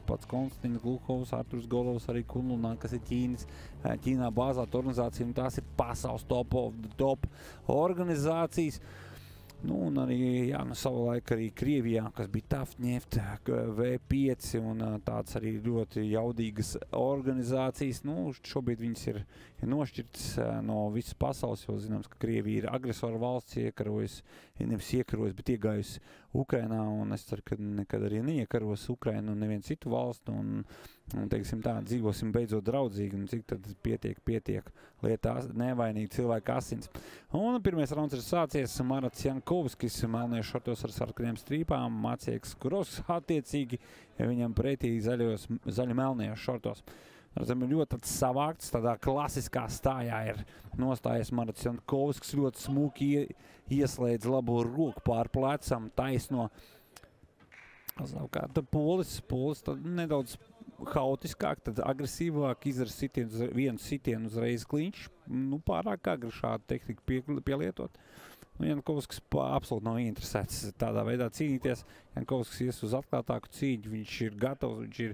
pats Konstants Gluhovs, Arturs Golovs, arī Kunlunā, kas ir Ķīnā bāzēta organizācija, un tās ir pasaules top of the top organizācijas. Nu, un arī, jā, nu, savulaik arī Krievijā, kas bija Taftneft, V5 un tāds arī ļoti jaudīgas organizācijas. Nu, šobrīd viņas ir nošķirtas no visas pasaules, jo zināms, ka Krievija ir agresora valsts, nevis iekarojas, bet iegājusi Ukrainā, un es ceru, ka nekad arī neiekaros Ukrainu un nevienu citu valstu, un teiksim tā, dzīvosim beidzot draudzīgi, un cik tad pietiek lietās nevainīgi cilvēku asins. Un pirmais rauns ir sācies, Marats Jankovskis melniešu šortos ar sarkaniem strīpām, Macieks Kurovskis attiecīgi, viņam pretī zaļi melniešu šortos. Redzam, ļoti savākts, tādā klasiskā stājā ir nostājies Marats Jankovskis, ļoti smuki ieslēdz labo roku pār plecam, taisno. Savukārt Polis tad nedaudz haotiskāk, tad agresīvāk izdara vienu sitienu uzreiz kliņš, nu pārāk agri šādu tehniku pielietot. Nu, Jankovskis absolūti nav interesēts tādā veidā cīnīties. Jankovskis ies uz atklātāku cīņu, viņš ir gatavs,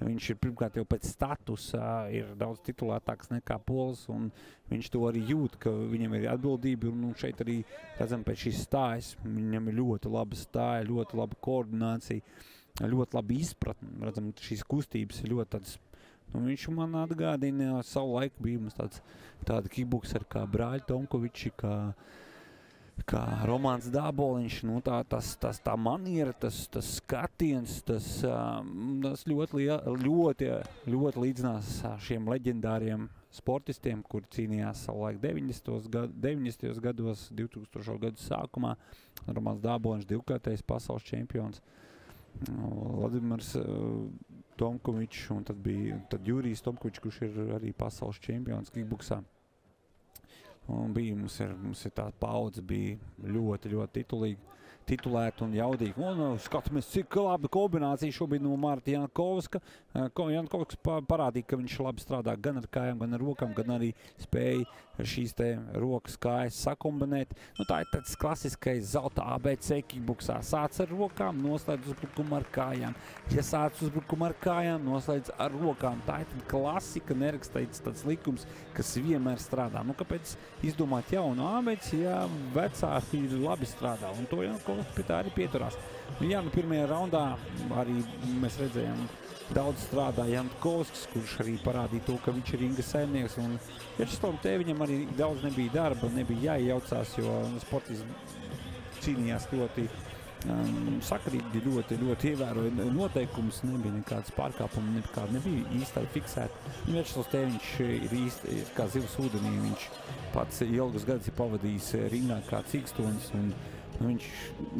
viņš ir pirmkārt jau pēc statusa, ir daudz titulētāks nekā Polis, un viņš to arī jūt, ka viņam ir atbildība, un šeit arī redzam pēc šīs stājas, viņam ir ļoti laba stāja, ļoti laba koordinācija, ļoti labi izpratni. Redzam, šīs kustības ir ļoti tādas, nu, viņš man atgādina, savu laiku bija mums tāda kickbokseri kā brāļi Tomkoviči, kā Romāns Dāboliņš, nu, tā maniera, tas skatiens, tas ļoti līdzinās šiem leģendāriem sportistiem, kur cīnījās savulaik 90. gados, 2000. gadu sākumā. Romāns Dāboliņš, divkārtais pasaules čempions, Vladimirs Tomkovičs, un tad Jurijs Tomkovičs, kurš ir arī pasaules čempions kickboksā. Un mums ir tā paudze, bija ļoti titulēta un jaudīga. Un skatāmies, cik labi kombinācija šobrīd no Marta Jankovska. Jankovskis parādīja, ka viņš labi strādā gan ar kājām, gan ar rokām, gan arī spēja šīs te rokas kājas sakombinēt. Nu, tā ir tāds klasiskais zelta ABC kickboksā. Sāc ar rokām, noslēdz uzbrukumu ar kājām. Ja sāc uzbrukumu ar kājām, noslēdz ar rokām. Tā ir klasika, nerakstīts tāds likums, kas vienmēr strādā. Nu, kāpēc izdomāt jaunu ABC, ja vecāki ir labi strādā? Un to Jankovskis pie tā arī pieturās. Jā, nu, pirmajā raundā arī mēs redzējām, daudz strādā Jankovskis, kurš arī parādīja to, ka viņš ir ringa saimnieks, un Vjačeslavam te viņam arī daudz nebija darba, nebija jāiejaucās, jo sportists cīnījās ļoti sakarīgi, ļoti ievēroja noteikumus, nebija nekādas pārkāpumi, nebija īsti fiksēti. Vjačeslavs te viņš ir īsti kā zivs ūdenī, viņš pats ilgus gadus ir pavadījis ringā kā cīkstonis, un viņš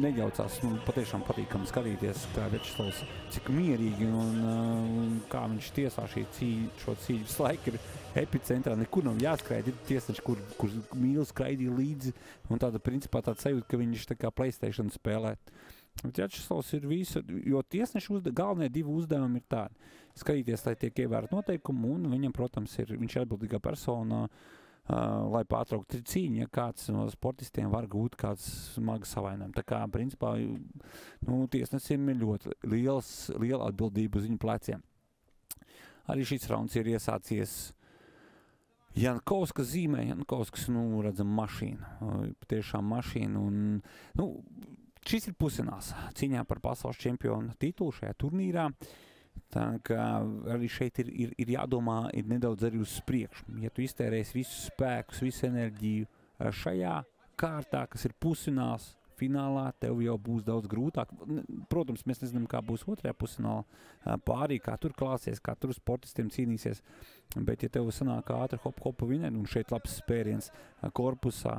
nejaucās, nu, patiešām patīkami skatīties, kā Vjačeslavs, cik mierīgi un kā viņš tiesā šo cīņu. Visu laiku ir epicentrā, nekur nav jāskraid, ir tiesneši, kur mīl skraidīja līdzi, un tāda principā tāda sajūta, ka viņš tā kā PlayStation spēlē. Vjačeslavs ir visu, jo tiesneši galvenie divi uzdevumi ir tādi. Skatīties, lai tiek ievērot noteikumu, un viņam, protams, viņš ir atbildīgā persona, lai pārtrauktu cīņu, ja kāds no sportistiem var gūt kāds smagas savainojumi. Tā kā, principā, nu, tiesnesim ir ļoti liela atbildība uz viņu pleciem. Arī šis rauns ir iesācies Jankovska zīmē. Jankovskas, nu, redzam, mašīna. Patiešām mašīna. Un, nu, šis ir pusfināls cīņā par pasaules čempionu titulu šajā turnīrā. Tā kā arī šeit ir jādomā, ir nedaudz arī uz priekšu. Ja tu iztērēsi visus spēkus, visu enerģiju šajā kārtā, kas ir pusfināls, finālā, tev jau būs daudz grūtāk. Protams, mēs nezinām, kā būs otrajā pusfinālā pārī, kā tur klāsies, kā tur sportistiem cīnīsies. Bet, ja tev sanāk ātri hopu vinēt, un šeit labs spēriens korpusā,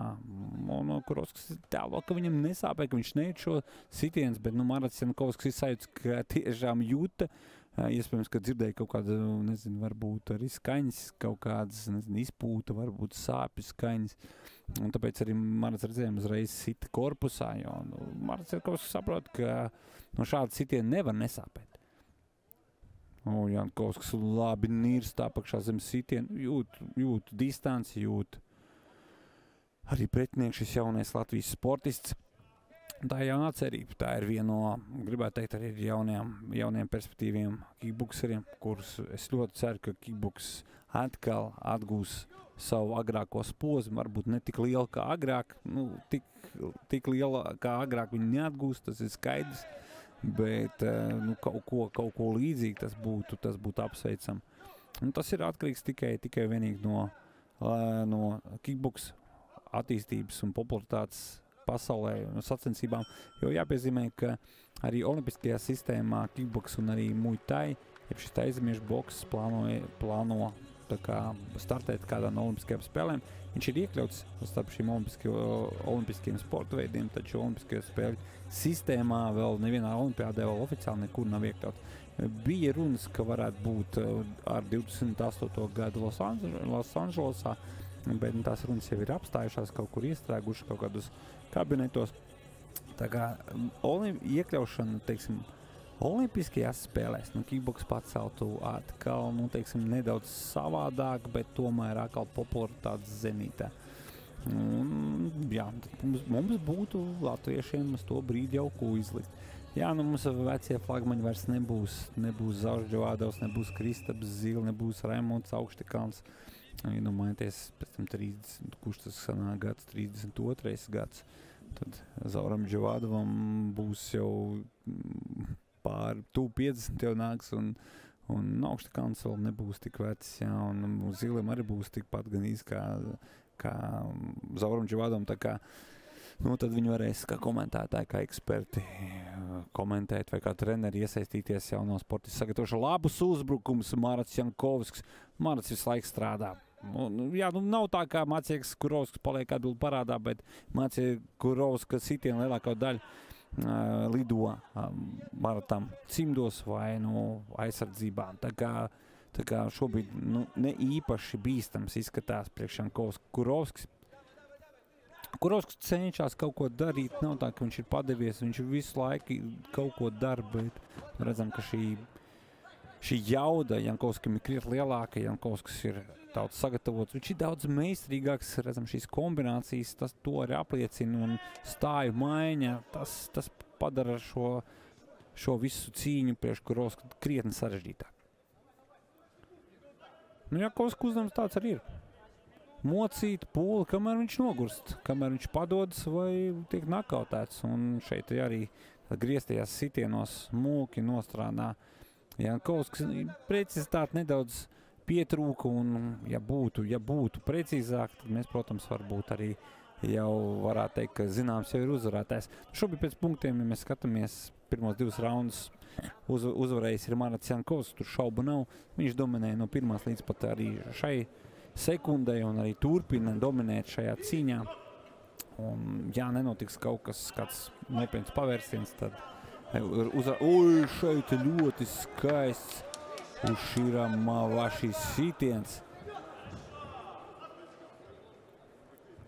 un Kurovskis tēlo, ka viņam nesāpē, ka viņš neiet šo sitiens, bet, nu, Marats Jankovskis ir sajūts, ka tiešām jūta. Iespējams, ka dzirdēja kaut kādu, nezinu, varbūt arī skaņas, kaut kādas, nezinu, izpūta, varbūt sāpju skaņas. Un tāpēc arī Marats redzējām uzreiz sita korpusā, jo Marats Jankovskis saprot, ka no šāda sitiena nevar nesāpēt. Jankovskis labi nirst apakšā zem sitienu, jūt distanci, jūt arī pretinieks šis jaunais Latvijas sportists. Tā ir jaunā cerība. Tā ir viena no, gribētu teikt, arī jauniem perspektīviem kickbokseriem, kurus es ļoti ceru, ka kickboks atkal atgūs savu agrāko posmu, varbūt ne tik liela kā agrāk, tik liela kā agrāk viņi neatgūst, tas ir skaidrs, bet kaut ko līdzīgi tas būtu apsveicam. Un tas ir atkarīgs tikai vienīgi no kickboks attīstības un popularitātes pasaulē un sacensībām, jo jāpiezīmē, ka arī olimpiskajā sistēmā kickboks un arī muay thai, ja šis aizemiešu boks plāno tā kā startēt kādā no olimpiskajām spēlēm, viņš ir iekļauts starp šīm olimpiskiem sporta veidiem, taču olimpiskajā spēļu sistēmā vēl nevienā olimpiādē vēl oficiāli nekur nav iekļauts. Bija runas, ka varētu būt ar 28. gadu Losandželosā, bet tās runas jau ir apstājušās, kaut kur iestrēguši kaut kādus kabinetos. Tā kā iekļaušana, teiksim, olimpiskajās spēlēs, kickboks paceltu atkal, teiksim, nedaudz savādāk, bet tomēr atkal popularitātes zenītē. Jā, mums būtu latviešiem uz to brīdi jau ko izlikt. Jā, mums vecie flagmaņi vairs nebūs Zaužs Džovādovs, nebūs Kristaps Zila, nebūs Raimonds Augštikāns. Iedomājieties, pēc tam 30, kurš tas sanāk gads, 32. gads, tad Zauram Džovādovam būs jau pār 50 jau nāks, un Augštikāns vēl nebūs tik vecs, jā, un Zilim arī būs tikpat gan kā Zauram Džovādovam, tā kā tad viņi varēs kā komentētāji, kā eksperti komentēt vai kā treneri iesaistīties jauno sportistu sagatavošanu. Labus uzbrukums Marats Jankovskis. Marats visu laiku strādā. Jā, nav tā, kā Macieks Kurovskis paliek atbildi parādā, bet Macieks Kurovska sitiena lielākā daļa lido Maratam cimdos vai aizsardzībā. Tā kā šobrīd ne īpaši bīstams izskatās priekš Kurovskis. Kurovskis cenšas kaut ko darīt, nav tā, ka viņš ir padevies, viņš visu laiku kaut ko dara, bet redzam, ka šī jauda Jankovskim ir krietni lielāka, Jankovskis ir daudz sagatavots, viņš ir daudz meistarīgāks, redzam, šīs kombinācijas, tas to arī apliecina un stāju maiņa, tas padara šo visu cīņu priekš Kurovska krietni sarežģītāk. Jankovska uzdevums tāds arī ir. Mocīt pūli, kamēr viņš nogurst, kamēr viņš padodas vai tiek nakautēts. Un šeit arī grieztajās sitienos smuki nostrādā Jankovskis. Precizitāte nedaudz pietrūka, un ja būtu precīzāk, tad mēs, protams, varbūt arī jau varētu teikt, ka zināms jau ir uzvarētājs. Šobrīd pēc punktiem, ja mēs skatāmies pirmos 2 raundus, uzvarējis ir Marats Jankovskis, tur šaubu nav. Viņš dominē no pirmās līdz pat arī šai sekundē un arī turpina dominēt šajā cīņā. Un, ja nenotiks kāds nopietns pavērsiens, tad šeit ļoti skaists Ušira Mavašis sitiens.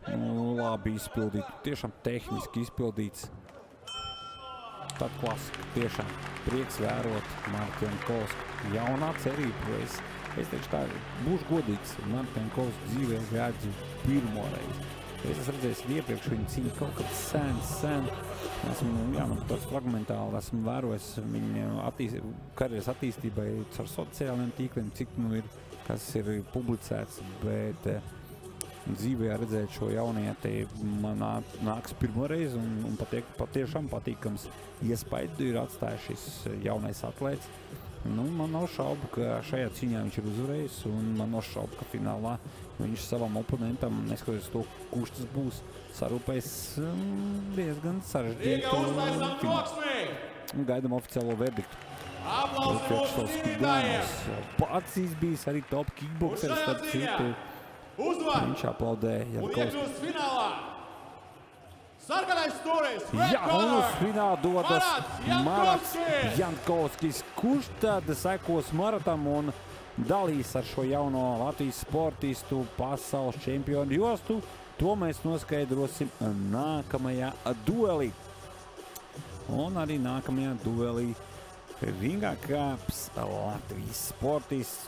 Labi izpildīt, tiešām tehniski izpildīts. Tad klasika, tiešām prieks vērot Maratu Jankovsku. Jaunā cerība. Es teikšu tā, būšu godīgs, Maratu Jankovsku dzīvē redzu pirmo reizi. Es esmu redzējis iepriekš viņa cīņu kaut kad sen. Man tāds fragmentāli esmu vērojis viņa karjeras attīstībai caur sociālajiem tīkliem, cik ir, kas ir publicēts, bet dzīvē redzēt šo jaunieti man nāks pirmo reizi un patiešām patīkams iespaidu ir atstājis šis jaunais atlēts. Man nav šaubu, ka šajā cīņā viņš ir uzvarējis, un man nav šaubu, ka finālā viņš savam oponentam, neskatoties to, kurš tas būs, sarūpēs diezgan sarežģītu finālu. Gaidam oficiālo verdiktu. Pats izbijis arī top kickbokseris, starp citu. Viņš aplaudē Jankovskis. Jā, un uz finālu dodas Marats Jankovskis, kurš tad sekos Maratam un dalīs ar šo jauno Latvijas sportistu pasaules čempionu jostu. To mēs noskaidrosim nākamajā duelī. Un arī nākamajā duelī ringā kāps Latvijas sportists,